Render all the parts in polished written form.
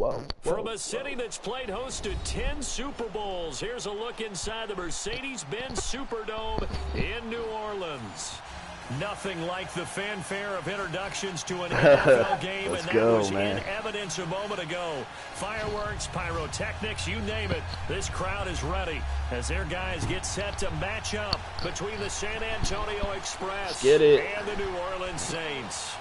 Whoa. From a city that's played host to 10 Super Bowls, here's a look inside the Mercedes-Benz Superdome in New Orleans. Nothing like the fanfare of introductions to an NFL game, and that was in evidence a moment ago. Fireworks, pyrotechnics, you name it. This crowd is ready as their guys get set to match up between the San Antonio Express and the New Orleans Saints.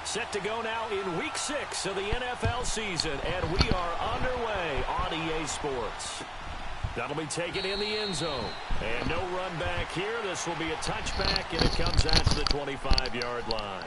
Set to go now in Week 6 of the NFL season, and we are underway on EA Sports. That'll be taken in the end zone. And no run back here. This will be a touchback, and it comes out to the 25-yard line.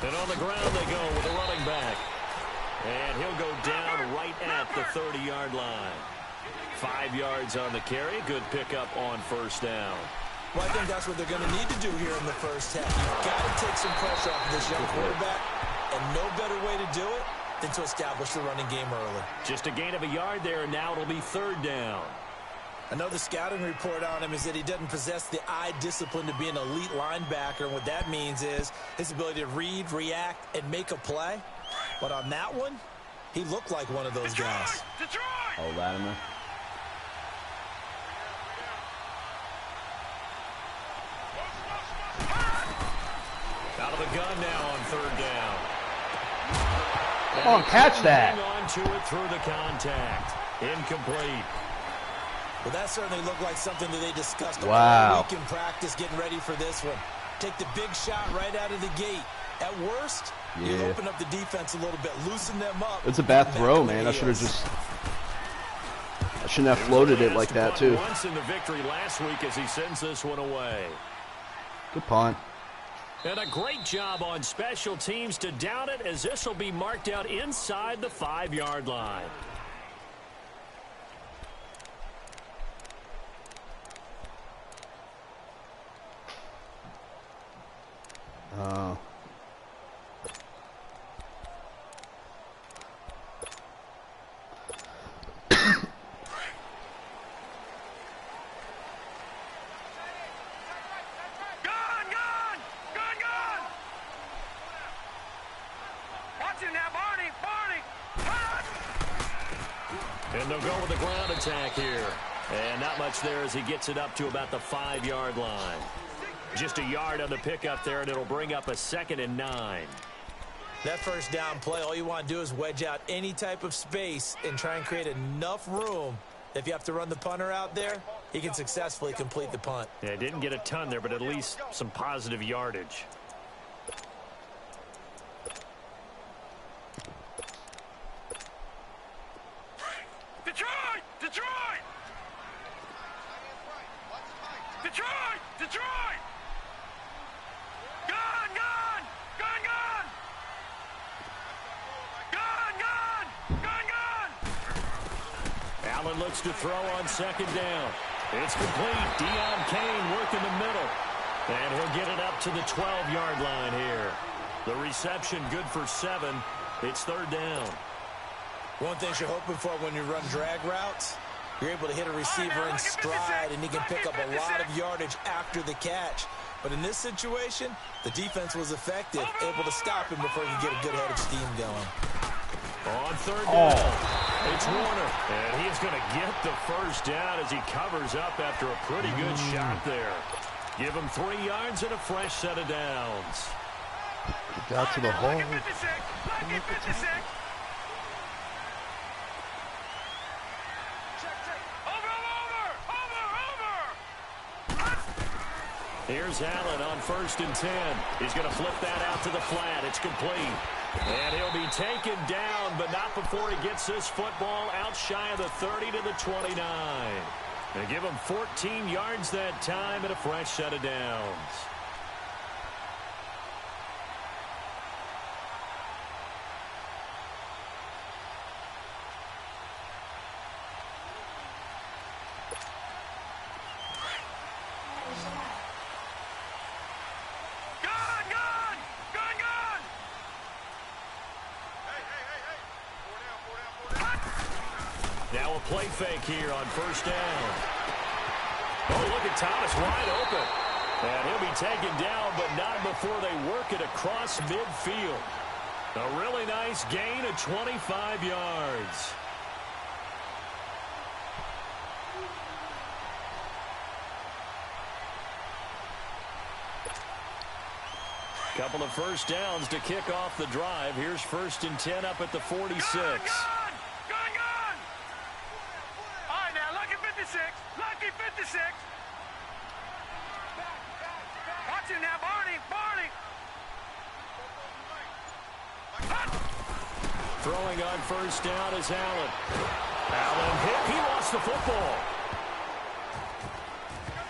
And on the ground they go with a running back. And he'll go down right at the 30-yard line. 5 yards on the carry. Good pickup on first down. Well, I think that's what they're going to need to do here in the first half. You've got to take some pressure off of this young quarterback. And no better way to do it than to establish the running game early. Just a gain of a yard there, and now it'll be third down. I know the scouting report on him is that he doesn't possess the eye discipline to be an elite linebacker. And what that means is his ability to read, react, and make a play. But on that one, he looked like one of those guys. Oh, Latimer. Out of the gun now on third down. Come on, catch that. Hang on to it through the contact. Incomplete. Well, that certainly looked like something that they discussed all week in practice, getting ready for this one. Take the big shot right out of the gate. At worst, you open up the defense a little bit, loosen them up. It's a bad throw, man. I shouldn't have floated it like that, too. Once in the victory last week as he sends this one away. Good punt. And a great job on special teams to down it, as this will be marked out inside the 5-yard line. Oh. And they'll go with the ground attack here. And not much there as he gets it up to about the 5-yard line. Just a yard on the pickup there, and it'll bring up a 2nd and 9. That first down play, all you want to do is wedge out any type of space and try and create enough room. If you have to run the punter out there, he can successfully complete the punt. Yeah, didn't get a ton there, but at least some positive yardage. Detroit! Detroit! Detroit! Detroit! Gun! Gun! Gun! Gun! Gun! Gun! Gun! Gun! Allen looks to throw on 2nd down. It's complete. Deion Kane working the middle. And he'll get it up to the 12-yard line here. The reception good for 7. It's 3rd down. One thing you're hoping for when you run drag routes, you're able to hit a receiver in stride, and he can pick up a lot of yardage after the catch. But in this situation, the defense was effective, able to stop him before he could get a good head of steam going. On 3rd down, it's Warner. And he's going to get the first down as he covers up after a pretty good shot there. Give him 3 yards and a fresh set of downs. He got to the hole. Here's Allen on 1st and 10. He's going to flip that out to the flat. It's complete. And he'll be taken down, but not before he gets this football out shy of the 30 to the 29. They give him 14 yards that time and a fresh set of downs. a play fake here on first down. Oh, look at Thomas wide open. And he'll be taken down, but not before they work it across midfield. A really nice gain of 25 yards. Couple of first downs to kick off the drive. Here's 1st and 10 up at the 46. Gone! All right, now, lucky 56. Lucky 56. Watch him now, Barney. Throwing on first down is Allen. Allen hit. He lost the football.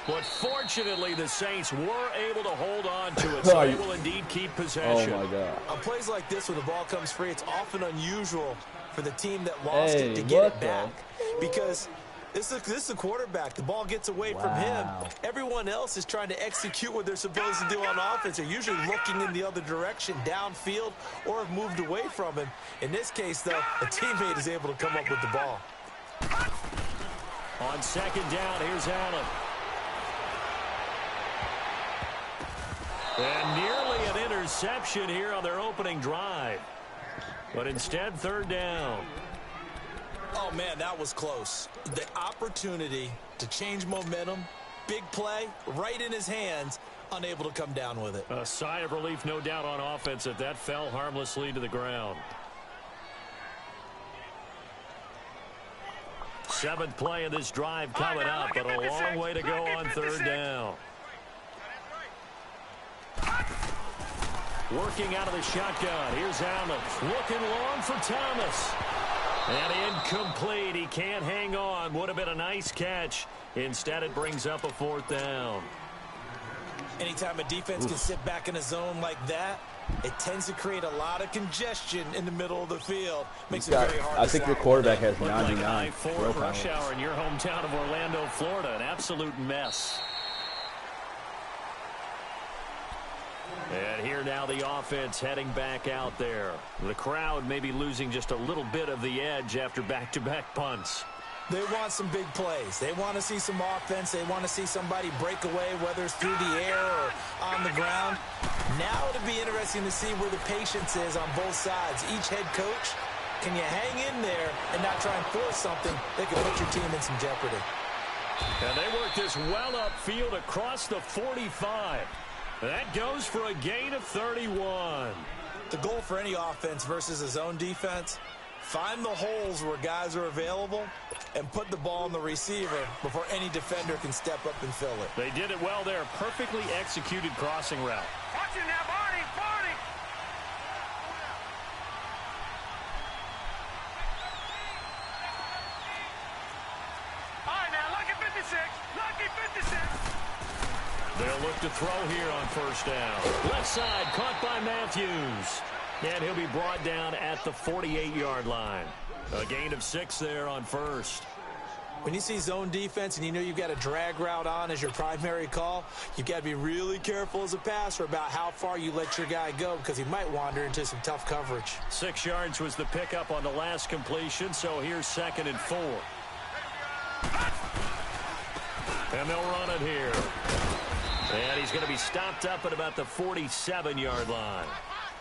But fortunately, the Saints were able to hold on to it, so they will indeed keep possession. Oh, my God. On plays like this where the ball comes free, it's often unusual for the team that lost it to get it back. Because this is a quarterback. The ball gets away from him. Everyone else is trying to execute what they're supposed to do on offense. They're usually looking in the other direction, downfield, or have moved away from him. In this case, though, a teammate is able to come up with the ball. On second down, here's Allen. And nearly an interception here on their opening drive. But instead, third down. Oh, man, that was close. The opportunity to change momentum, big play, right in his hands, unable to come down with it. A sigh of relief, no doubt, on offense if that fell harmlessly to the ground. 7th play of this drive coming up, but a long way to go on third down. Working out of the shotgun. Here's Allen. Looking long for Thomas. And incomplete. He can't hang on. Would have been a nice catch. Instead, it brings up a 4th down. Anytime a defense can sit back in a zone like that, it tends to create a lot of congestion in the middle of the field. Makes it very hard I to think your slide quarterback with has them. 99. Like rush hour in your hometown of Orlando, Florida. An absolute mess. And here now the offense heading back out there. The crowd may be losing just a little bit of the edge after back-to-back punts. They want some big plays. They want to see some offense. They want to see somebody break away, whether it's through the air or on the ground. Now it'll be interesting to see where the patience is on both sides. Each head coach, can you hang in there and not try and force something that can put your team in some jeopardy? And they work this well upfield across the 45. That goes for a gain of 31. The goal for any offense versus a zone defense, find the holes where guys are available and put the ball on the receiver before any defender can step up and fill it. They did it well there. Perfectly executed crossing route. Watch him now, Barney. All right, now, lucky 56. Lucky 56. They'll look to throw here on first down. Left side caught by Matthews. And he'll be brought down at the 48-yard line. A gain of 6 there on first. When you see zone defense and you know you've got a drag route on as your primary call, you've got to be really careful as a passer about how far you let your guy go because he might wander into some tough coverage. 6 yards was the pickup on the last completion, so here's 2nd and 4. And they'll run it here. And he's going to be stopped up at about the 47-yard line.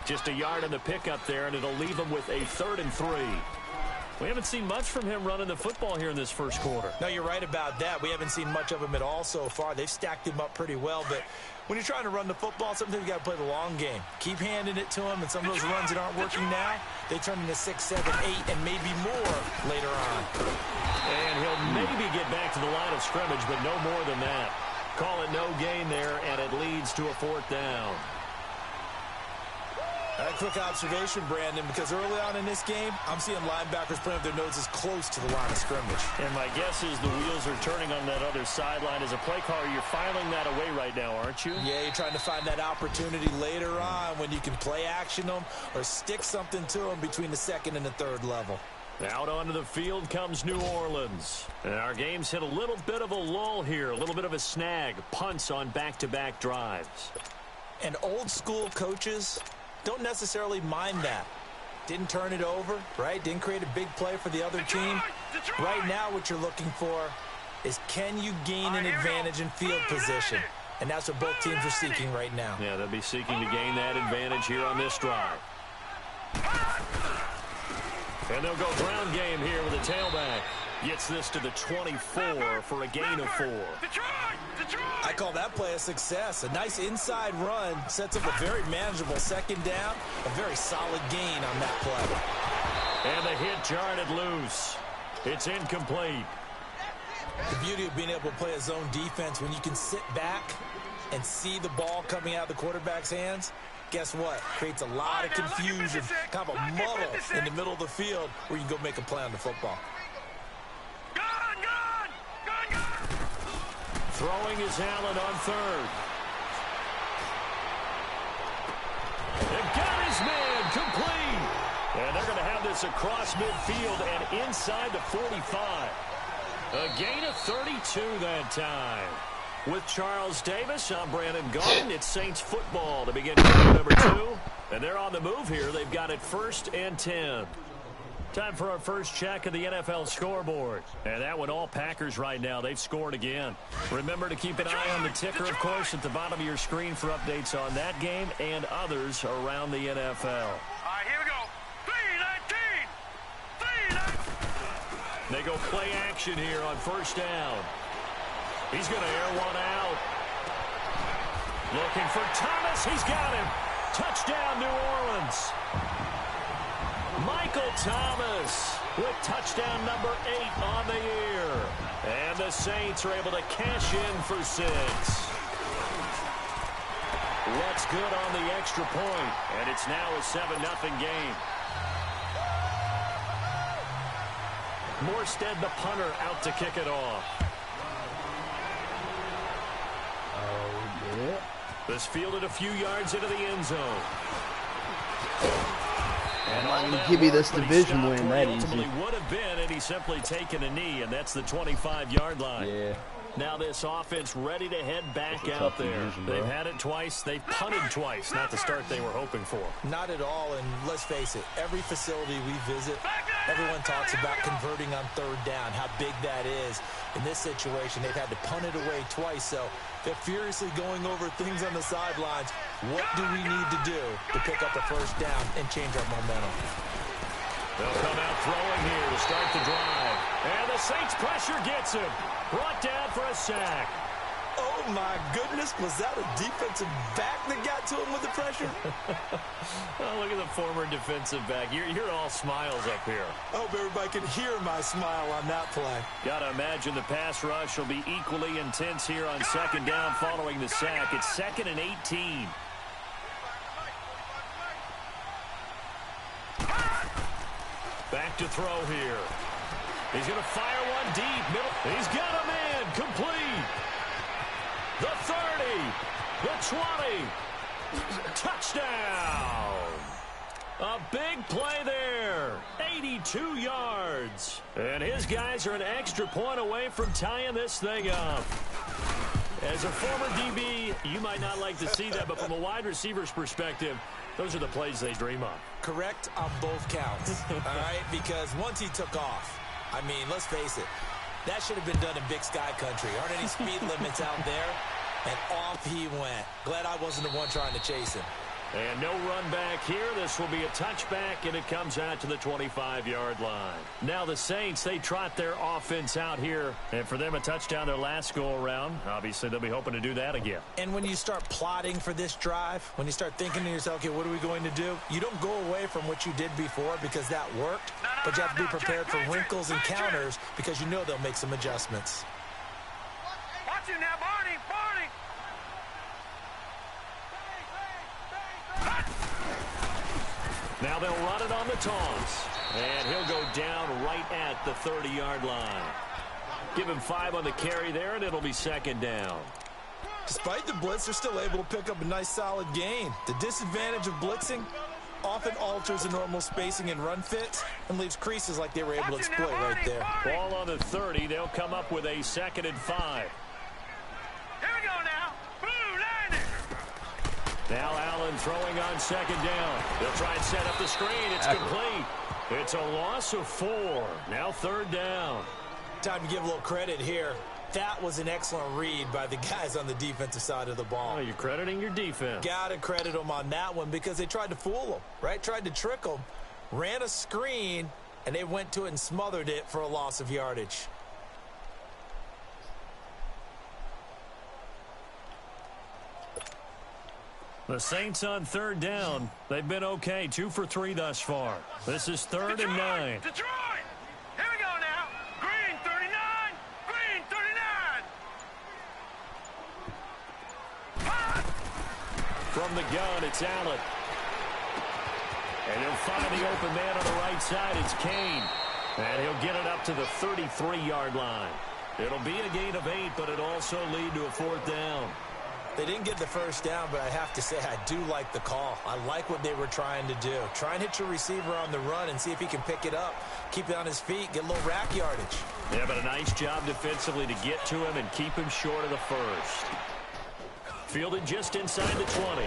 Just a yard on the pickup there, and it'll leave him with a 3rd and 3. We haven't seen much from him running the football here in this first quarter. No, you're right about that. We haven't seen much of him at all so far. They've stacked him up pretty well, but when you're trying to run the football, sometimes you got to play the long game. Keep handing it to him, and some of those runs that aren't working now, they turn into 6, 7, 8, and maybe more later on. And he'll maybe get back to the line of scrimmage, but no more than that. Call it no gain there, and it leads to a 4th down. A quick observation, Brandon, because early on in this game, I'm seeing linebackers putting up their noses close to the line of scrimmage. And my guess is the wheels are turning on that other sideline. As a play caller, you're filing that away right now, aren't you? Yeah, you're trying to find that opportunity later on when you can play action them or stick something to them between the 2nd and the 3rd level. Out onto the field comes New Orleans. And our game's hit a little bit of a lull here, a little bit of a snag. Punts on back-to-back drives. And old school coaches don't necessarily mind that. Didn't turn it over, right? Didn't create a big play for the other team. Right now what you're looking for is, can you gain an advantage in field position? And that's what both teams are seeking right now. Yeah, they'll be seeking to gain that advantage here on this drive. And they'll go ground game here with a tailback. Gets this to the 24 for a gain of 4. I call that play a success. A nice inside run sets up a very manageable second down. A very solid gain on that play. And the hit jarred it loose. It's incomplete. The beauty of being able to play a zone defense, when you can sit back and see the ball coming out of the quarterback's hands, guess what? Creates a lot of confusion, kind of a muddle in the middle of the field where you can go make a play on the football. Throwing is Allen on third. They've got his man complete. And they're going to have this across midfield and inside the 45. A gain of 32 that time. With Charles Davis, I'm Brandon Gaudin. It's Saints football to begin quarter number 2. And they're on the move here. They've got it 1st and 10. Time for our first check of the NFL scoreboard. And that one all Packers right now. They've scored again. Remember to keep an eye on the ticker, of course, at the bottom of your screen for updates on that game and others around the NFL. All right, here we go. 3-19. 3-19. They go play action here on first down. He's going to air one out. Looking for Thomas. He's got him. Touchdown, New Orleans. Michael Thomas with touchdown number 8 on the year. And the Saints are able to cash in for 6. Looks good on the extra point, and it's now a 7-0 game. Morstead, the punter, out to kick it off. Oh, yeah. This fielded a few yards into the end zone. I'm not going to give you this division win that easy. Ultimately would have been, and he's simply taken a knee, and that's the 25-yard line. Yeah. Now this offense ready to head back out there. Division, They've had it twice. They've punted twice. Not the start they were hoping for. Not at all, and let's face it, every facility we visit, everyone talks about converting on third down, how big that is. In this situation, they've had to punt it away twice, so they're furiously going over things on the sidelines. What do we need to do to pick up a first down and change our momentum? They'll come out throwing here to start the drive. And the Saints pressure gets him. Brought down for a sack. Oh, my goodness. Was that a defensive back that got to him with the pressure? Oh, look at the former defensive back. You're all smiles up here. I hope everybody can hear my smile on that play. Got to imagine the pass rush will be equally intense here on second down following the sack. It's 2nd and 18. Back to throw here. He's going to fire one deep. Middle. He's got a man. Complete. The 30. The 20. Touchdown. A big play there. 82 yards. And his guys are an extra point away from tying this thing up. As a former DB, you might not like to see that, but from a wide receiver's perspective, those are the plays they dream of. Correct on both counts, all right? Because once he took off, I mean, let's face it, that should have been done in Big Sky Country. Aren't any speed limits out there? And off he went. Glad I wasn't the one trying to chase him. And no run back here. This will be a touchback, and it comes out to the 25-yard line. Now the Saints, they trot their offense out here. And for them, a touchdown their last go-around. Obviously, they'll be hoping to do that again. And when you start plotting for this drive, when you start thinking to yourself, okay, what are we going to do? You don't go away from what you did before because that worked. But you have to be prepared for wrinkles and counters because you know they'll make some adjustments. Watch it now, Barney. Barney. Now they'll run it on the toss. And he'll go down right at the 30-yard line. Give him 5 on the carry there, and it'll be second down. Despite the blitz, they're still able to pick up a nice solid gain. The disadvantage of blitzing often alters the normal spacing and run fits and leaves creases like they were able to exploit right there. Ball on the 30. They'll come up with a 2nd and 5. Here we go now. Blue Lightning. Now Allen throwing on second down. They'll try and set up the screen. It's complete. It's a loss of 4. Now third down. Time to give a little credit here. That was an excellent read by the guys on the defensive side of the ball. Oh, you're crediting your defense. Got to credit them on that one because they tried to fool them, right? Tried to trick them. Ran a screen, and they went to it and smothered it for a loss of yardage. The Saints on third down. They've been okay. 2 for 3 thus far. This is third and 9. Detroit! Here we go now. Green 39. Green 39. From the gun, it's Allen. And he'll find the open man on the right side. It's Kane. And he'll get it up to the 33-yard line. It'll be a gain of 8, but it'll also lead to a fourth down. They didn't get the first down, but I have to say I do like the call. I like what they were trying to do. Try and hit your receiver on the run and see if he can pick it up. Keep it on his feet, get a little rack yardage. Yeah, but a nice job defensively to get to him and keep him short of the first. Fielded just inside the 20.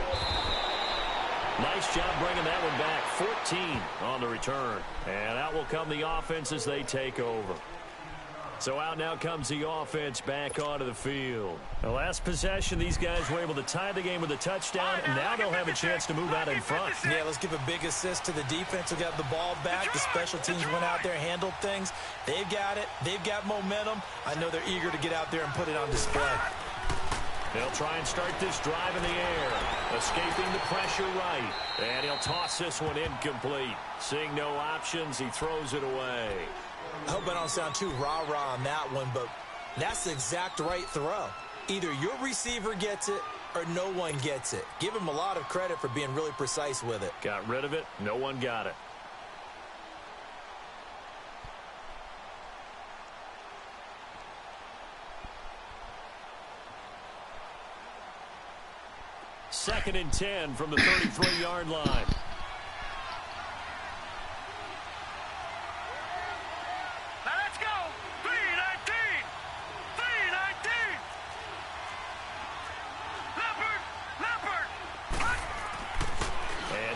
Nice job bringing that one back. 14 on the return. And out will come the offense as they take over. So out now comes the offense back onto the field. The last possession, these guys were able to tie the game with a touchdown, and now they'll have a chance to move out in front. Yeah, let's give a big assist to the defense who got the ball back. The special teams went out there, handled things. They've got it. They've got momentum. I know they're eager to get out there and put it on display. They'll try and start this drive in the air. Escaping the pressure right. And he'll toss this one incomplete. Seeing no options, he throws it away. I hope I don't sound too rah-rah on that one, but that's the exact right throw. Either your receiver gets it or no one gets it. Give him a lot of credit for being really precise with it. Got rid of it. No one got it. Second and 10 from the 33-yard line.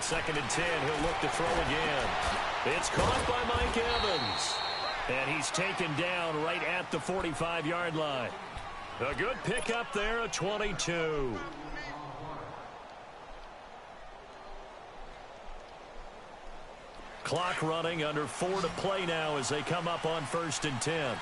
Second and 10, he'll look to throw again. It's caught by Mike Evans. And he's taken down right at the 45-yard line. A good pickup there, a 22. Clock running, under 4 to play now as they come up on first and 10.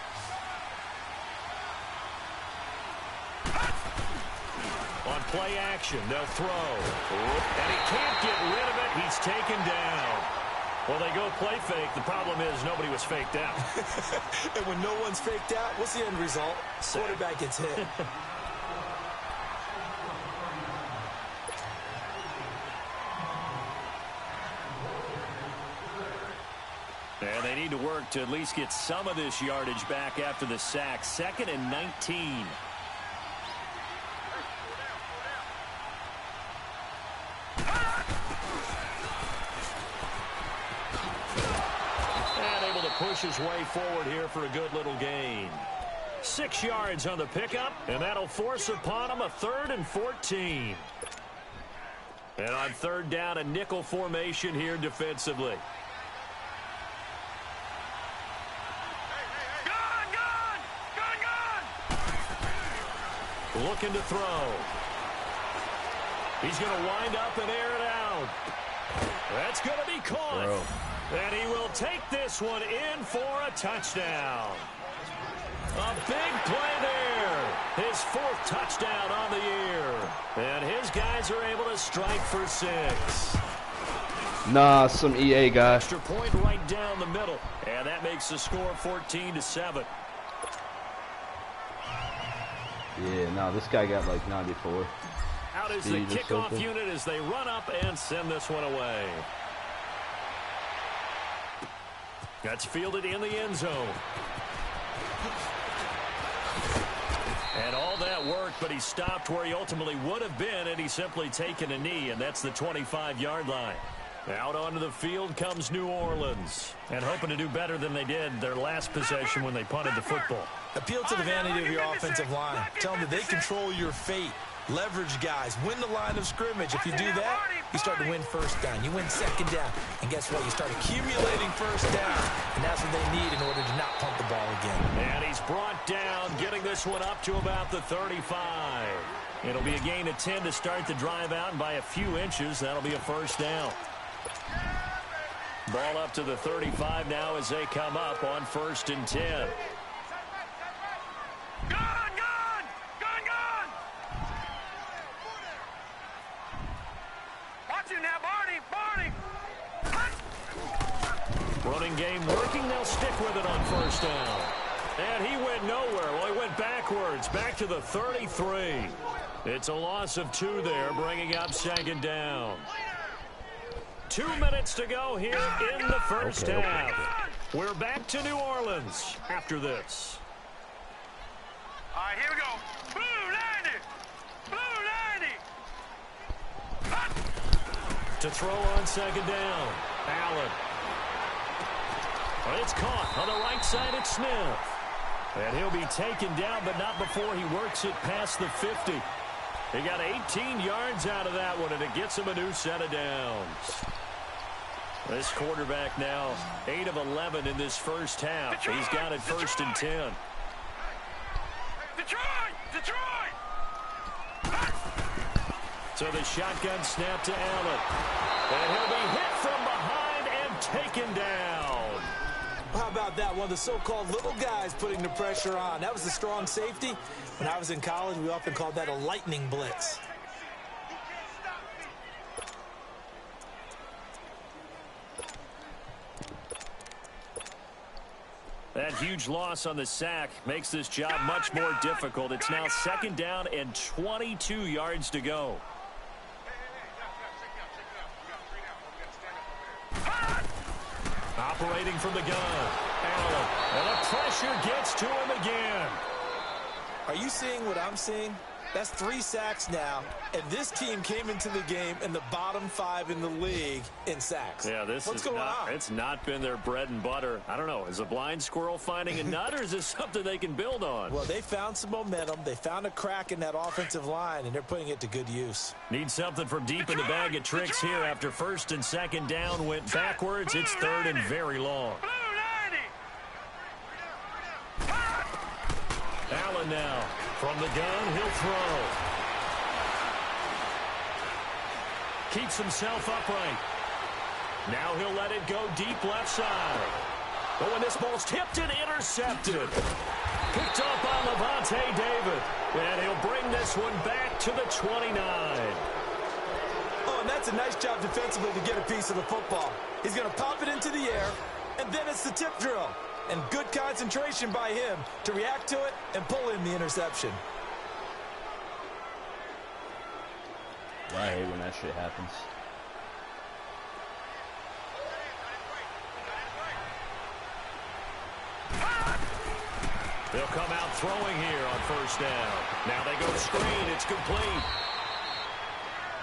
On play action, they'll throw. And he can't get rid of it. He's taken down. Well, they go play fake. The problem is nobody was faked out. And when no one's faked out, what's the end result? Quarterback gets hit. And they need to work to at least get some of this yardage back after the sack. Second and 19. Push his way forward here for a good little gain. 6 yards on the pickup, and that'll force upon him a 3rd and 14. And on third down, a nickel formation here defensively. Looking to throw. He's going to wind up and air it out. That's going to be caught. And he will take this one in for a touchdown. A big play there. His 4th touchdown on the year. And his guys are able to strike for 6. Nah, some EA guy. Extra point right down the middle. And that makes the score 14-7. Yeah, no, this guy got like 94. Out is the kickoff unit as they run up and send this one away. That's fielded in the end zone. And all that work, but he stopped where he ultimately would have been, and he's simply taken a knee, and that's the 25-yard line. Out onto the field comes New Orleans. And hoping to do better than they did their last possession when they punted the football. Appeal to the vanity of your offensive line. Tell them that they control your fate. Leverage guys. Win the line of scrimmage. If you do that, you start to win first down. You win second down. And guess what? You start accumulating first down. And that's what they need in order to not punt the ball again. And he's brought down, getting this one up to about the 35. It'll be a gain of 10 to start the drive out, and by a few inches, that'll be a first down. Ball up to the 35 now as they come up on 1st and 10. Running game working. They'll stick with it on 1st down. And he went nowhere. Well, he went backwards, back to the 33. It's a loss of 2 there, bringing up 2nd down. 2 minutes to go here in the first half. We're back to New Orleans after this. All right, here we go. Blue 90. Blue 90. To throw on 2nd down. Allen. It's caught on the right side at Smith. And he'll be taken down, but not before he works it past the 50. He got 18 yards out of that one, and it gets him a new set of downs. This quarterback now 8 of 11 in this first half. He's got it 1st and 10. Detroit! So the shotgun snap to Allen. And he'll be hit from behind and taken down. How about that? One of the so-called little guys putting the pressure on. That was a strong safety. When I was in college, we often called that a lightning blitz. That huge loss on the sack makes this job much more difficult. It's now 2nd down and 22 yards to go. Operating from the gun. Allen. And the pressure gets to him again. Are you seeing what I'm seeing? That's 3 sacks now, and this team came into the game in the bottom 5 in the league in sacks. Yeah, what's going on? It's not been their bread and butter. I don't know. Is a blind squirrel finding a nut, or is this something they can build on? Well, they found some momentum. They found a crack in that offensive line, and they're putting it to good use. Need something from deep in the bag of tricks here after 1st and 2nd down went backwards. It's 3rd and very long. Allen now from the gun. He'll throw. Keeps himself upright. Now he'll let it go deep left side. But when this ball's tipped and intercepted. Picked up on Lavonte David. And he'll bring this one back to the 29. Oh, and that's a nice job defensively to get a piece of the football. He's going to pop it into the air, and then it's the tip drill. And good concentration by him to react to it and pull in the interception. I hate when that shit happens. They'll come out throwing here on 1st down. Now they go screen. It's complete.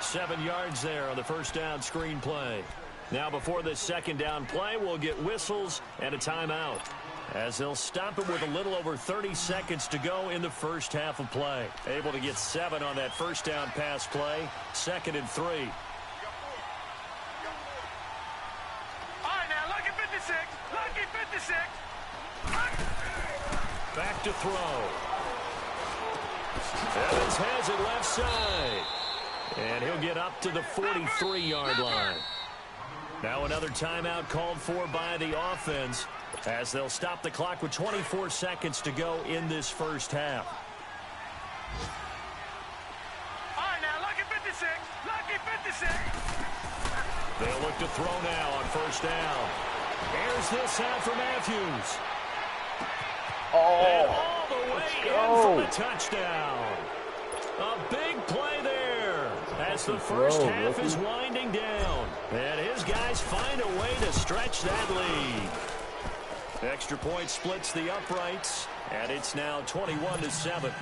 7 yards there on the 1st down screen play. Now before this 2nd down play, we'll get whistles and a timeout, as they'll stop it with a little over 30 seconds to go in the first half of play. Able to get 7 on that 1st down pass play. 2nd and 3. All right, now, lucky 56. Lucky 56. Back to throw. Evans has it left side. And he'll get up to the 43-yard line. Now another timeout called for by the offense, as they'll stop the clock with 24 seconds to go in this first half. All right, now, lucky 56. Lucky 56. They'll look to throw now on 1st down. Airs this out for Matthews. And all the way in for the touchdown. A big play there as the first half is winding down. And his guys find a way to stretch that lead. Extra point splits the uprights, and it's now 21-7.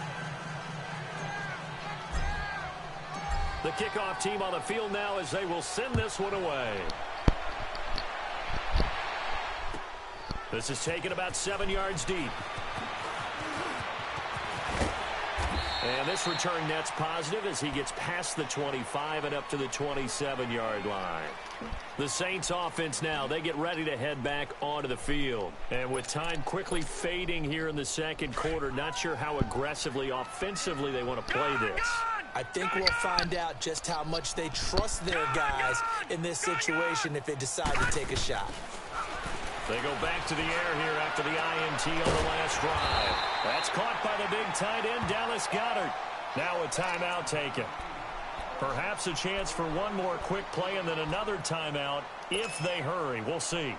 The kickoff team on the field now as they will send this one away. This is taken about 7 yards deep. And this return net's positive as he gets past the 25 and up to the 27-yard line. The Saints offense now, they get ready to head back onto the field. And with time quickly fading here in the second quarter, not sure how aggressively, offensively they want to play this. I think we'll find out just how much they trust their guys in this situation if they decide to take a shot. They go back to the air here after the INT on the last drive. That's caught by the big tight end, Dallas Goedert. Now a timeout taken. Perhaps a chance for one more quick play and then another timeout if they hurry. We'll see.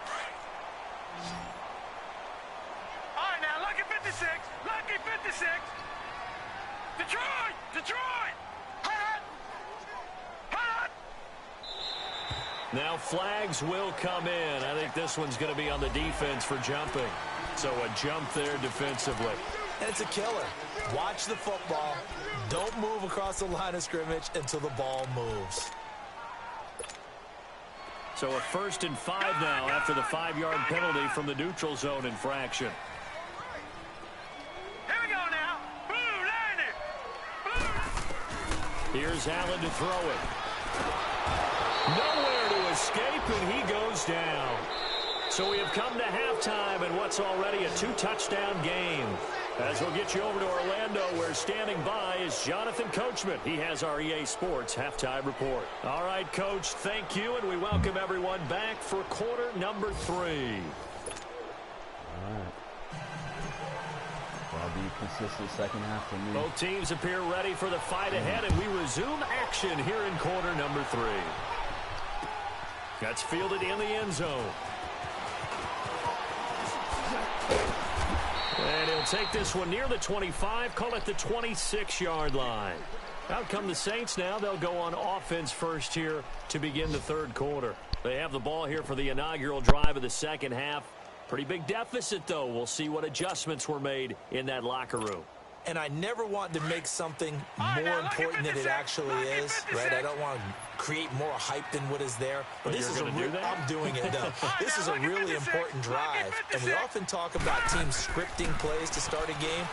All right, now, lucky 56. Lucky 56. Detroit! Detroit! Hot! Hot! Now flags will come in. I think this one's going to be on the defense for jumping. So a jump there defensively. And it's a killer. Watch the football. Don't move across the line of scrimmage until the ball moves. So a 1st and 5 now after the 5-yard penalty from the neutral zone infraction. Here we go now. Blue, line it. Blue. Here's Allen to throw it. Nowhere to escape, and he goes down. So we have come to halftime in what's already a 2-touchdown game. As we'll get you over to Orlando, where standing by is Jonathan Coachman. He has our EA Sports halftime report. All right, Coach, thank you, and we welcome everyone back for quarter number 3. All right. Well, be consistent second half for me. Both teams appear ready for the fight ahead, and we resume action here in quarter number 3. That's fielded in the end zone. And he'll take this one near the 25, call it the 26-yard line. Out come the Saints now. They'll go on offense first here to begin the third quarter. They have the ball here for the inaugural drive of the second half. Pretty big deficit, though. We'll see what adjustments were made in that locker room. And I never want to make something more important than it actually is, right? I don't want to create more hype than what is there. But this is I'm doing it, though. This is a really important drive. And we often talk about teams scripting plays to start a game.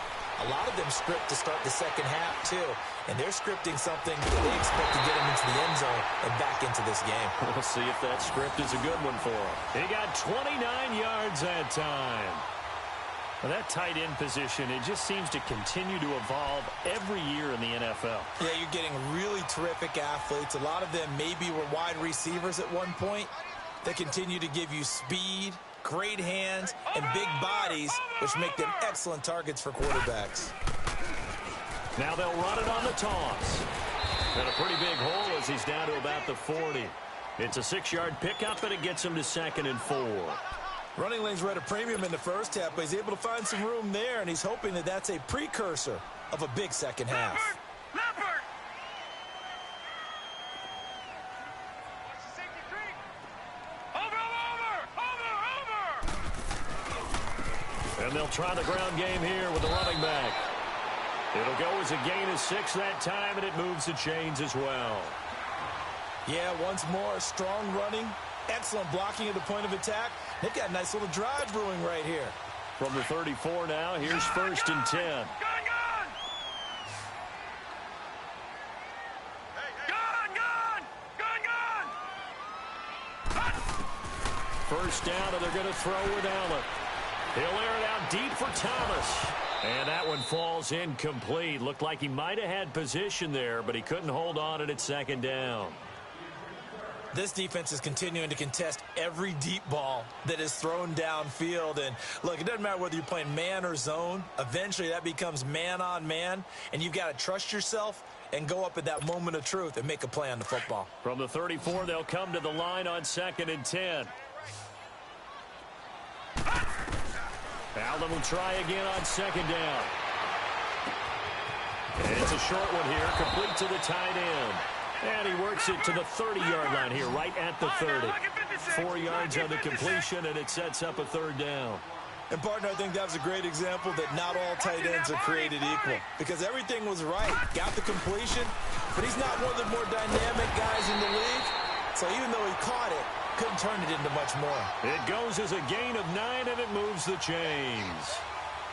A lot of them script to start the second half, too. And they're scripting something that they expect to get them into the end zone and back into this game. We'll see if that script is a good one for him. He got 29 yards that time. Well, that tight end position, it just seems to continue to evolve every year in the NFL. Yeah, you're getting really terrific athletes. A lot of them maybe were wide receivers at one point. They continue to give you speed, great hands, and big bodies, which make them excellent targets for quarterbacks. Now they'll run it on the toss. And a pretty big hole as he's down to about the 40. It's a 6-yard pickup, and it gets him to 2nd and 4. Running lanes were at a premium in the first half, but he's able to find some room there, and he's hoping that that's a precursor of a big second half. Leopard! Over! And they'll try the ground game here with the running back. It'll go as a gain of 6 that time, and it moves the chains as well. Yeah, once more, strong running, excellent blocking at the point of attack. They've got a nice little drive brewing right here. From the 34 now, here's 1st and 10. Gun! First down, and they're going to throw with Allen. He'll air it out deep for Thomas. And that one falls incomplete. Looked like he might have had position there, but he couldn't hold on it at 2nd down. This defense is continuing to contest every deep ball that is thrown downfield. And, look, it doesn't matter whether you're playing man or zone. Eventually, that becomes man-on-man, and you've got to trust yourself and go up at that moment of truth and make a play on the football. From the 34, they'll come to the line on 2nd and 10. Allen will try again on 2nd down. And it's a short one here, complete to the tight end. And he works it to the 30-yard line here, right at the 30. 4 yards on the completion, and it sets up a 3rd down. And, partner, I think that was a great example that not all tight ends are created equal. Because everything was right. Got the completion, but he's not one of the more dynamic guys in the league. So even though he caught it, couldn't turn it into much more. It goes as a gain of 9, and it moves the chains.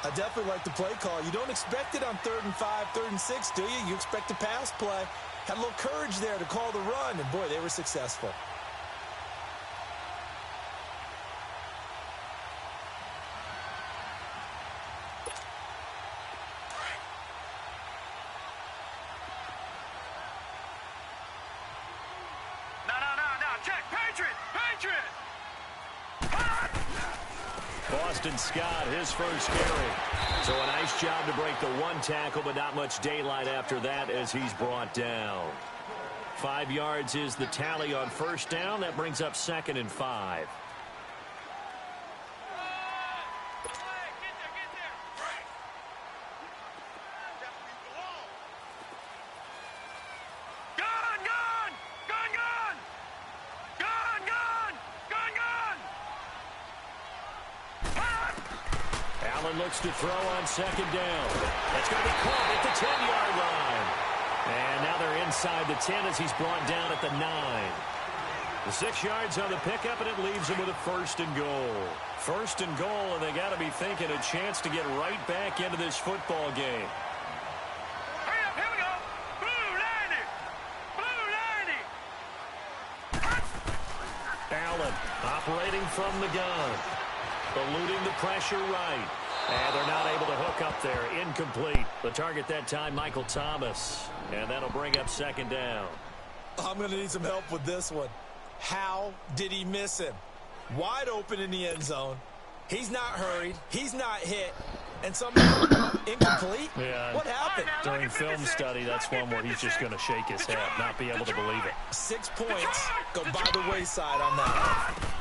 I definitely like the play call. You don't expect it on 3rd and 5, 3rd and 6, do you? You expect a pass play. Had a little courage there to call the run, and boy, they were successful. No, check, Patriot! Boston Scott, his first carry. So a nice job to break the 1 tackle, but not much daylight after that as he's brought down. 5 yards is the tally on first down. That brings up 2nd and 5. Looks to throw on 2nd down. That's going to be caught at the 10-yard line. And now they're inside the 10 as he's brought down at the 9. The 6 yards on the pickup, and it leaves him with a 1st and goal. 1st and goal, and they got to be thinking a chance to get right back into this football game. Hurry up, here we go. Blue 90. Allen operating from the gun. Eluding the pressure right. And they're not able to hook up there. Incomplete. The target that time, Michael Thomas. And that'll bring up 2nd down. I'm going to need some help with this one. How did he miss him? Wide open in the end zone. He's not hurried. He's not hit. And somehow incomplete? Yeah. What happened? During film study, that's one where he's just going to shake his head, not be able to believe it. 6 points go by the wayside on that one.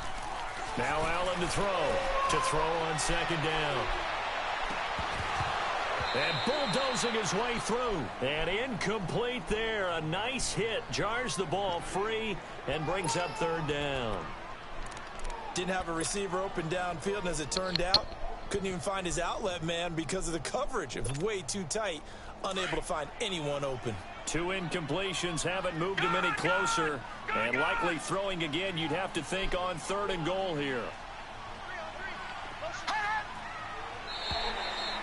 Now Allen to throw on 2nd down. And bulldozing his way through. And incomplete there. A nice hit. Jars the ball free and brings up 3rd down. Didn't have a receiver open downfield, and as it turned out, couldn't even find his outlet man because of the coverage. It was way too tight. Unable to find anyone open. 2 incompletions haven't moved him any closer. And likely throwing again, you'd have to think on 3rd and goal here.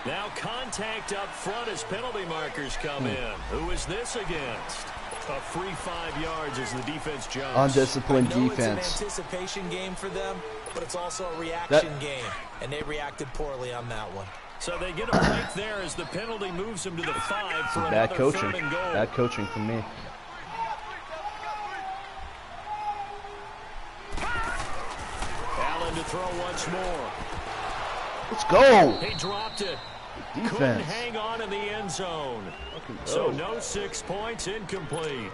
Now contact up front as penalty markers come in. Who is this against? A free 5 yards as the defense jumps. Undisciplined defense. It's an anticipation game for them, but it's also a reaction game. And they reacted poorly on that one. So they get a break there as the penalty moves them to the 5 for bad another coaching. 3rd and goal. Bad coaching from me. Allen to throw once more. Let's go. He dropped it. Defense. Couldn't hang on in the end zone. So no 6 points, incomplete.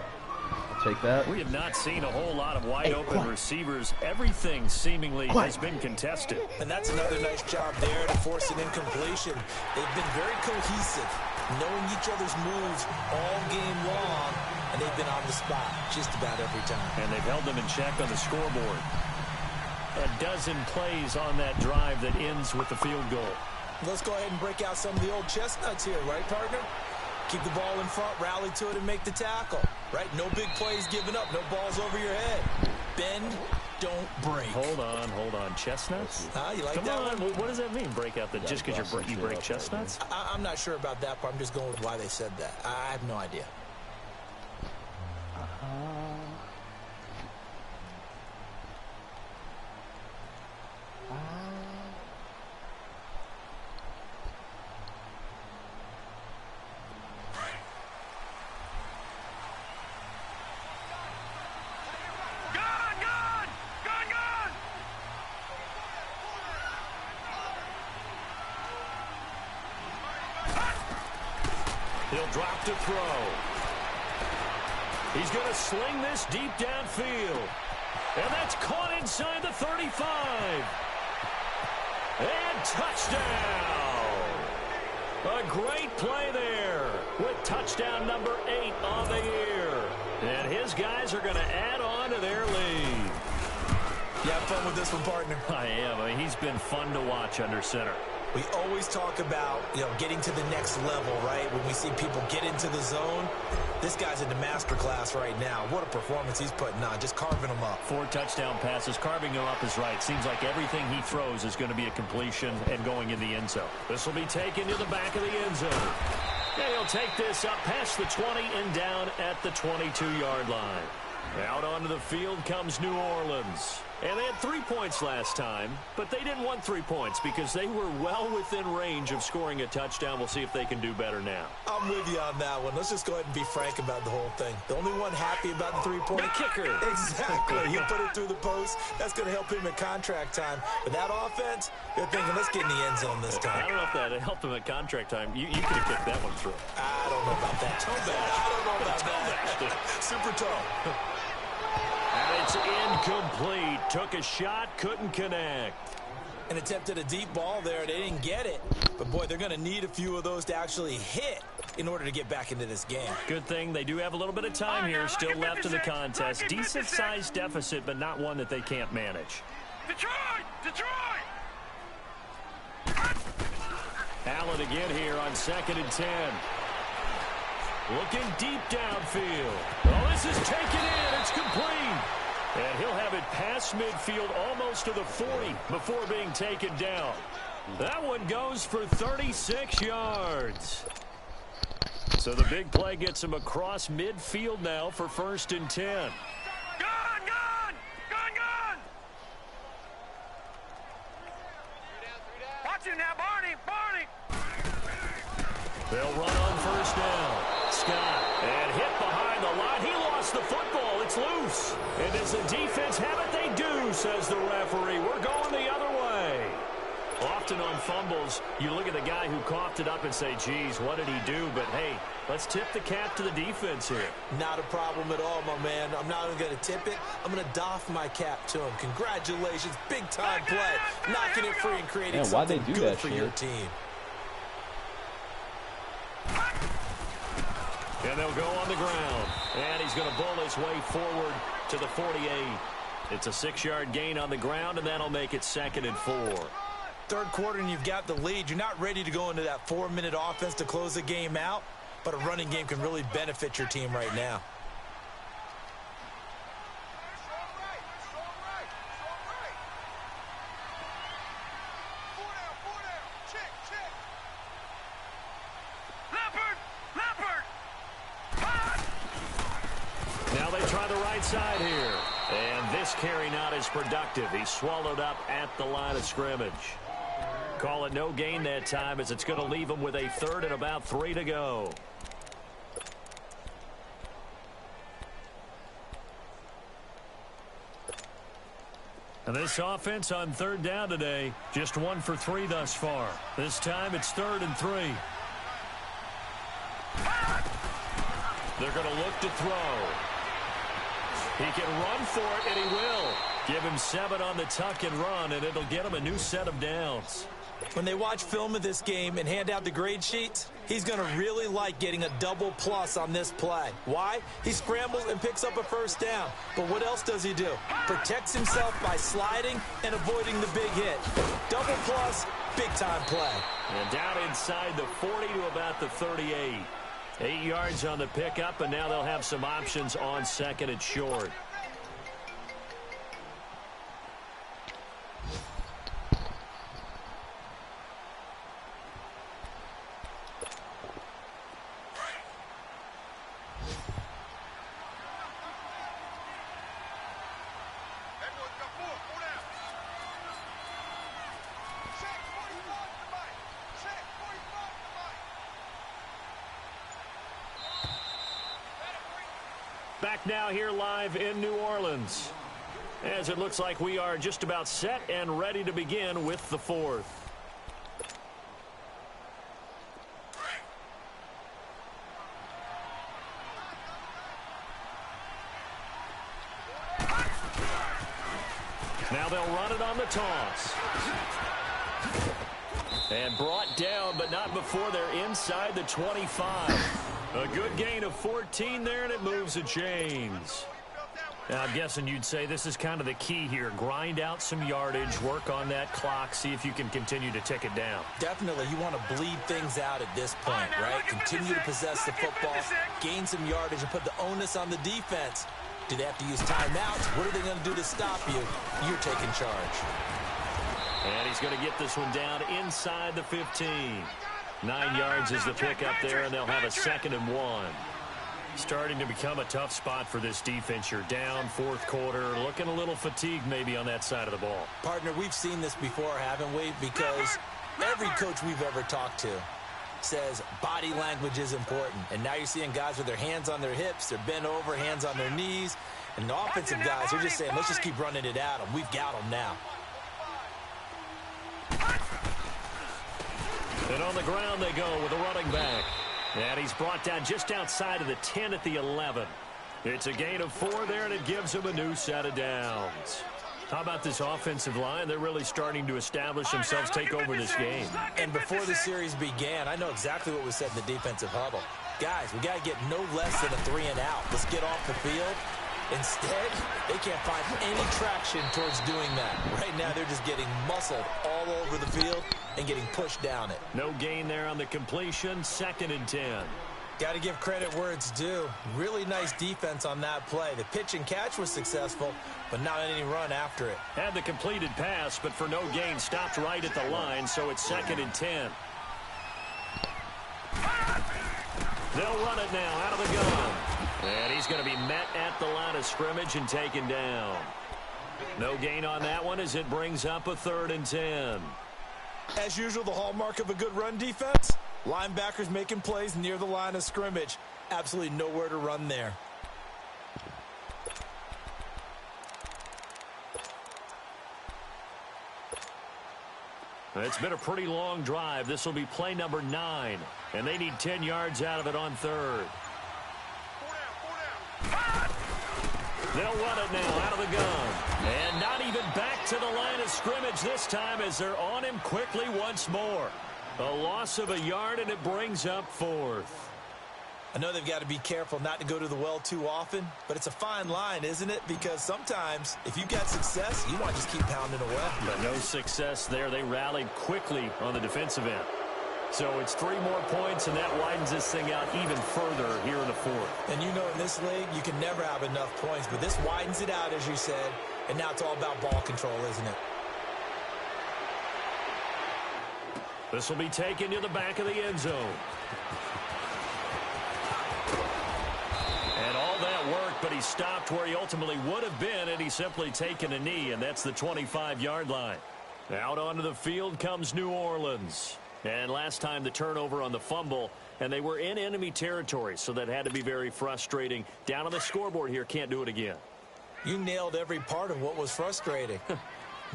I'll take that. We have not seen a whole lot of wide-open receivers. Everything seemingly has been contested. And that's another nice job there to force an incompletion. They've been very cohesive, knowing each other's moves all game long, and they've been on the spot just about every time. And they've held them in check on the scoreboard. A dozen plays on that drive that ends with the field goal. Let's go ahead and break out some of the old chestnuts here, right, partner? Keep the ball in front, rally to it, and make the tackle. Right? No big plays given up, no balls over your head. Bend, don't break. Hold on. Chestnuts? You like Come that on. one? What does that mean, break out? Just because you break chestnuts? I'm not sure about that part. I'm just going with why they said that. I have no idea. He'll drop to throw. He's going to sling this deep downfield. And that's caught inside the 35. And touchdown. A great play there with touchdown number 8 on the year. And his guys are going to add on to their lead. You have fun with this one, partner? I am. He's been fun to watch under center. We always talk about, getting to the next level, right? When we see people get into the zone, this guy's in the masterclass right now. What a performance he's putting on, just carving them up. 4 touchdown passes. Carving them up is right. Seems like everything he throws is going to be a completion and going in the end zone. This will be taken to the back of the end zone. And he'll take this up past the 20 and down at the 22-yard line. Out onto the field comes New Orleans. And they had 3 points last time, but they didn't want 3 points because they were well within range of scoring a touchdown. We'll see if they can do better now. I'm with you on that one. Let's just go ahead and be frank about the whole thing. The only one happy about the 3-point kicker. Exactly. He put it through the post. That's going to help him in contract time. But that offense, they're thinking, let's get in the end zone this time. I don't know if that helped him at contract time. You could have kicked that one through. I don't know about that. I don't know about that. Super toe. And it's incomplete. Took a shot, couldn't connect. And attempted a deep ball there. They didn't get it. But, boy, they're going to need a few of those to actually hit in order to get back into this game. Good thing they do have a little bit of time here still left in the contest. Decent-sized deficit, but not one that they can't manage. Detroit! Allen again here on 2nd and 10. Looking deep downfield. Oh, this is taken in. It's complete. And he'll have it past midfield almost to the 40 before being taken down. That one goes for 36 yards. So the big play gets him across midfield now for 1st and 10. Gone! Watch it now, Barney! They'll run on 1st down. Scott, and hit behind the line. He lost the football. It's loose. And does the defense have it? They do, says the referee. We're going the other way. Often on fumbles, you look at the guy who coughed it up and say, geez, what did he do? But, hey, let's tip the cap to the defense here. Not a problem at all, my man. I'm not even going to tip it. I'm going to doff my cap to him. Congratulations. Big-time play. Knocking it free and creating something good for your team. And they'll go on the ground. And he's going to bull his way forward to the 48. It's a 6-yard gain on the ground, and that'll make it 2nd and 4. Third quarter, and you've got the lead. You're not ready to go into that 4-minute offense to close the game out, but a running game can really benefit your team right now. Now they try the right side here. And this carry not as productive. He's swallowed up at the line of scrimmage. Call it no gain that time as it's going to leave him with a 3rd and about 3 to go. And this offense on 3rd down today, just 1 for 3 thus far. This time it's 3rd and 3. They're going to look to throw. He can run for it, and he will. Give him 7 on the tuck and run, and it'll get him a new set of downs. When they watch film of this game and hand out the grade sheets, he's going to really like getting a double plus on this play. Why? He scrambles and picks up a 1st down. But what else does he do? Protects himself by sliding and avoiding the big hit. Double plus, big-time play. And down inside the 40 to about the 38. 8 yards on the pickup, and now they'll have some options on 2nd and short. Back now here live in New Orleans, as it looks like we are just about set and ready to begin with the 4th. Now they'll run it on the toss. And brought down, but not before they're inside the 25. A good gain of 14 there, and it moves the chains. Now, I'm guessing you'd say this is kind of the key here. Grind out some yardage, work on that clock, see if you can continue to tick it down. Definitely, you want to bleed things out at this point, right? Continue to possess the football, gain some yardage, and put the onus on the defense. Do they have to use timeouts? What are they going to do to stop you? You're taking charge. And he's going to get this one down inside the 15. 9 yards is the pick up there, and they'll have a 2nd and 1. Starting to become a tough spot for this defense. You're down, 4th quarter, looking a little fatigued maybe on that side of the ball. Partner, we've seen this before, haven't we? Because every coach we've ever talked to says body language is important. And now you're seeing guys with their hands on their hips, they're bent over, hands on their knees. And the offensive guys are just saying, let's just keep running it at them. We've got them now. And on the ground they go with a running back. And he's brought down just outside of the 10 at the 11. It's a gain of 4 there, and it gives him a new set of downs. How about this offensive line? They're really starting to establish themselves, take over this game. And before the series began, I know exactly what was said in the defensive huddle. Guys, we got to get no less than a 3 and out. Let's get off the field. Instead, they can't find any traction towards doing that. Right now, they're just getting muscled all over the field and getting pushed down it. No gain there on the completion, 2nd and 10. Got to give credit where it's due. Really nice defense on that play. The pitch and catch was successful, but not any run after it. Had the completed pass, but for no gain, stopped right at the line, so it's 2nd and 10. They'll run it now out of the gun. And he's going to be met at the line of scrimmage and taken down. No gain on that one as it brings up a 3rd and 10. As usual, the hallmark of a good run defense, linebackers making plays near the line of scrimmage. Absolutely nowhere to run there. It's been a pretty long drive. This will be play number 9, and they need 10 yards out of it on 3rd. They'll run it now out of the gun. And not even back to the line of scrimmage this time as they're on him quickly once more. A loss of a yard, and it brings up 4th. I know they've got to be careful not to go to the well too often, but it's a fine line, isn't it? Because sometimes, if you've got success, you want to just keep pounding away. But no success there. They rallied quickly on the defensive end. So it's 3 more points, and that widens this thing out even further here in the 4th. And you know in this league, you can never have enough points, but this widens it out, as you said, and now it's all about ball control, isn't it? This will be taken to the back of the end zone. And all that worked, but he stopped where he ultimately would have been, and he's simply taken a knee, and that's the 25-yard line. Out onto the field comes New Orleans. And last time the turnover on the fumble, and they were in enemy territory, so that had to be very frustrating. Down on the scoreboard here, can't do it again. You nailed every part of what was frustrating.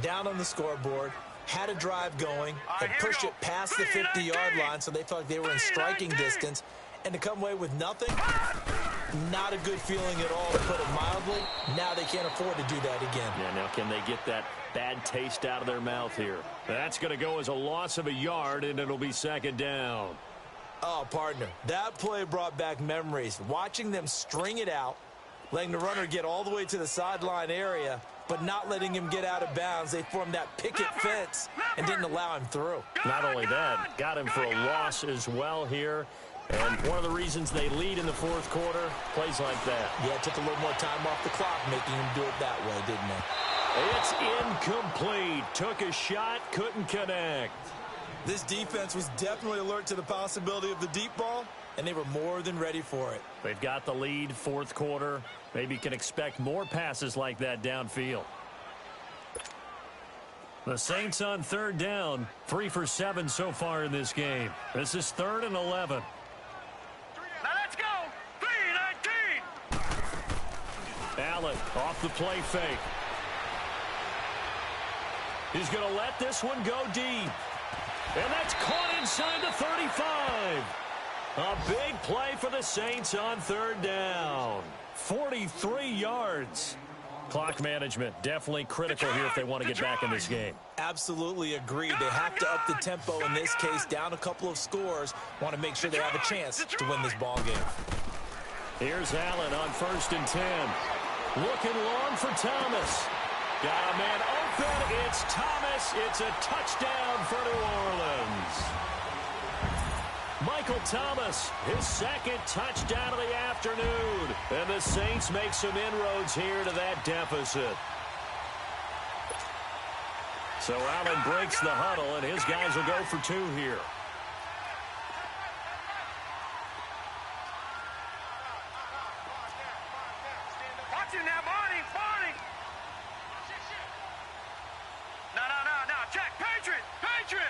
Down on the scoreboard, had a drive going, and pushed it past the 50-yard line, so they felt like they were in striking distance. And to come away with nothing, not a good feeling at all, to put it mildly. Now they can't afford to do that again. Yeah, now can they get that bad taste out of their mouth here? That's going to go as a loss of a yard, and it'll be 2nd down. Oh, partner, that play brought back memories. Watching them string it out, letting the runner get all the way to the sideline area, but not letting him get out of bounds. They formed that picket fence and didn't allow him through. Not only that, got him for a loss as well here. And one of the reasons they lead in the 4th quarter, plays like that. Yeah, it took a little more time off the clock, making him do it that way, didn't it? It's incomplete. Took a shot, couldn't connect. This defense was definitely alert to the possibility of the deep ball, and they were more than ready for it. They've got the lead, 4th quarter. Maybe can expect more passes like that downfield. The Saints on 3rd down, 3 for 7 so far in this game. This is 3rd and 11. Now let's go. 3-19. Allen off the play fake. He's going to let this one go deep. And that's caught inside the 35. A big play for the Saints on 3rd down. 43 yards. Clock management definitely critical here if they want to get back in this game. Absolutely agreed. They have to up the tempo in this case, down a couple of scores. Want to make sure they have a chance to win this ball game. Here's Allen on 1st and 10. Looking long for Thomas. Got a man open. It's Thomas. It's a touchdown for New Orleans. Michael Thomas, his second touchdown of the afternoon. And the Saints make some inroads here to that deficit. So Allen breaks the huddle, and his guys will go for 2 here. Watch it now, Barney, Barney. No. Check, Patriot, Patriot.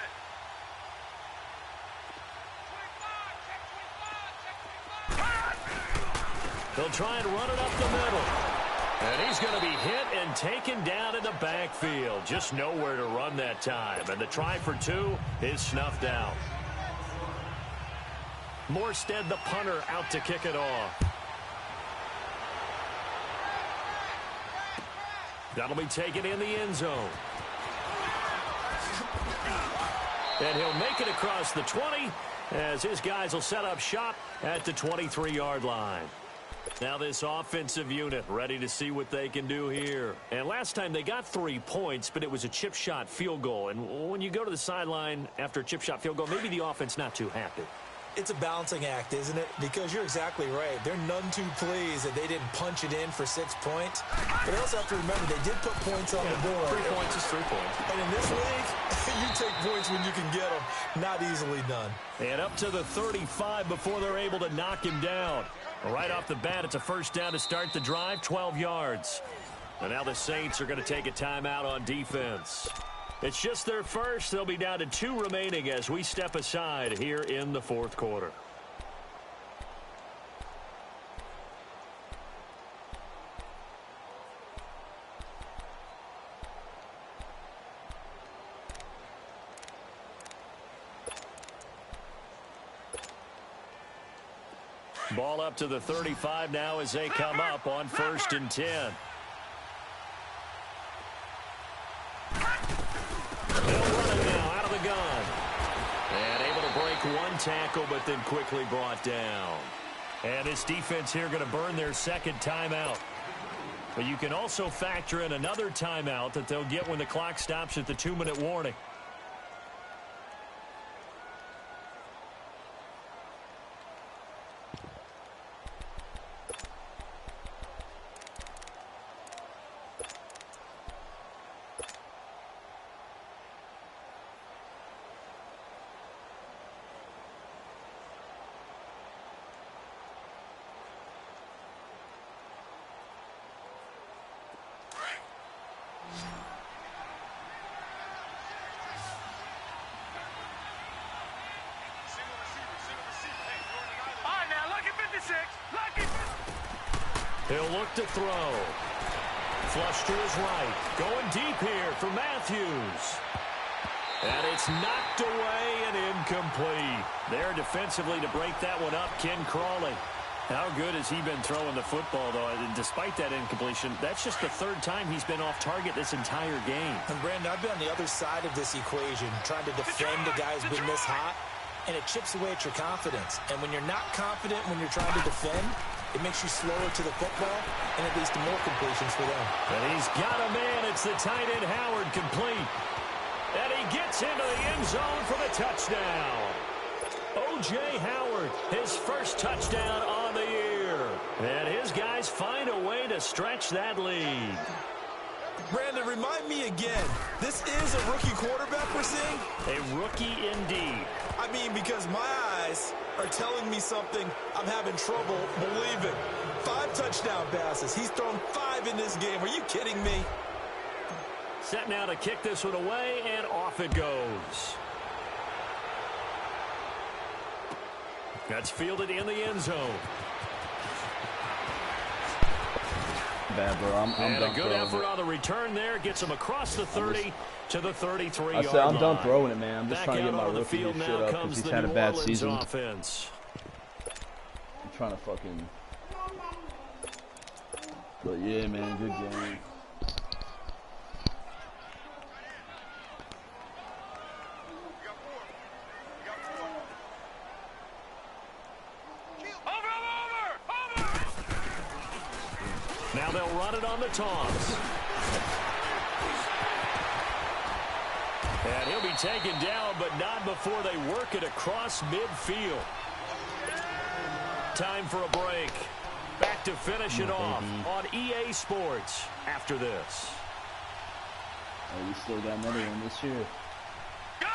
They'll try and run it up the middle. And he's going to be hit and taken down in the backfield. Just nowhere to run that time. And the try for 2 is snuffed out. Morstead, the punter, out to kick it off. That'll be taken in the end zone. And he'll make it across the 20 as his guys will set up shop at the 23-yard line. Now this offensive unit ready to see what they can do here. And last time they got 3 points, but it was a chip shot field goal. And when you go to the sideline after a chip shot field goal, maybe the offense not too happy. It's a balancing act, isn't it? Because you're exactly right. They're none too pleased that they didn't punch it in for 6 points. But they also have to remember they did put points on the board. 3 points is 3 points. And in this league, you take points when you can get them. Not easily done. And up to the 35 before they're able to knock him down. Right off the bat, it's a first down to start the drive, 12 yards. And now the Saints are going to take a timeout on defense. It's just their first. They'll be down to 2 remaining as we step aside here in the 4th quarter. Ball up to the 35 now as they come up on 1st and 10. They'll run it now out of the gun. And able to break 1 tackle, but then quickly brought down. And this defense here going to burn their 2nd timeout. But you can also factor in another timeout that they'll get when the clock stops at the 2-minute warning. He'll look to throw. Flush to his right. Going deep here for Matthews. And it's knocked away and incomplete. There defensively to break that one up, Ken Crawley. How good has he been throwing the football, though? And despite that incompletion, that's just the 3rd time he's been off target this entire game. And, Brandon, I've been on the other side of this equation, trying to defend a guy who's been this hot, and it chips away at your confidence. And when you're not confident when you're trying to defend, it makes you slower to the football, and it leads to more completions for them. And he's got a man. It's the tight end, Howard, complete. And he gets into the end zone for the touchdown. O.J. Howard, his first touchdown on the year. And his guys find a way to stretch that lead. Brandon, remind me again, this is a rookie quarterback we're seeing? A rookie indeed. I mean, because my eyes are telling me something I'm having trouble believing. 5 touchdown passes. He's thrown 5 in this game. Are you kidding me? Set now to kick this one away, and off it goes. That's fielded in the end zone. Bad, bro. I'm and done a good throwing effort it. on the return there. Gets him across the 30 to the 33-yard line. I said I'm done throwing it, man. I'm just Back trying to get out my onto the rookie field shit now up comes because he's the had a New bad Orleans season. offense. I'm trying to fucking... But yeah, man, good game. Now they'll run it on the toss. And he'll be taken down, but not before they work it across midfield. Time for a break. Back to finish it off on EA Sports after this. Oh, we still got another one this year. Gun!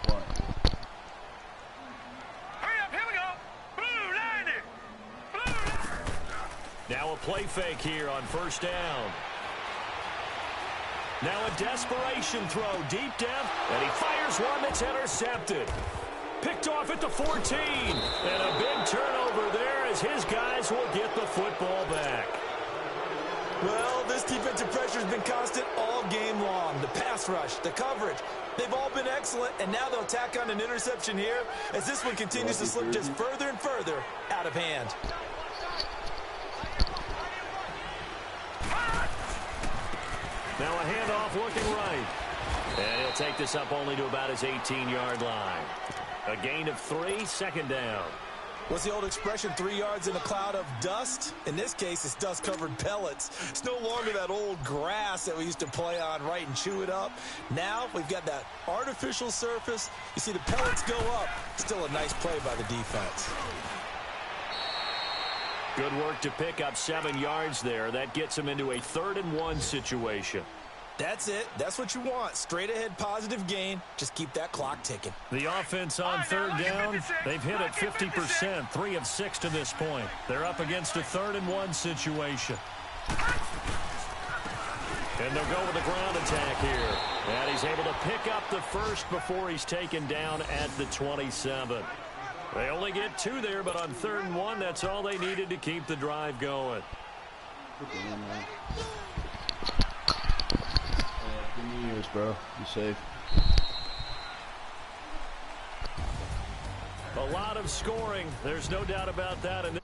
What? Hurry up, here we go. Blue line it. Blue line. Now a play fake here on first down. Now a desperation throw deep down, and he fires one that's intercepted. Picked off at the 14, and a big turnover there as his guys will get the football back. Well, this defensive pressure has been constant all game long. The pass rush, the coverage, they've all been excellent, and now they'll tack on an interception here as this one continues to slip just further and further out of hand. Now a handoff looking right. And he'll take this up only to about his 18-yard line. A gain of 3, second down. What's the old expression, 3 yards in a cloud of dust? In this case, it's dust-covered pellets. It's no longer that old grass that we used to play on, right, and chew it up. Now we've got that artificial surface. You see the pellets go up. Still a nice play by the defense. Good work to pick up 7 yards there. That gets him into a 3rd and 1 situation. That's it. That's what you want. Straight ahead positive gain. Just keep that clock ticking. The offense on third down, they've hit it 50%, 3 of 6 to this point. They're up against a 3rd and 1 situation. And they'll go with the ground attack here. And he's able to pick up the first before he's taken down at the 27. They only get 2 there, but on 3rd and 1, that's all they needed to keep the drive going. New Year's, bro. You safe. A lot of scoring. There's no doubt about that. And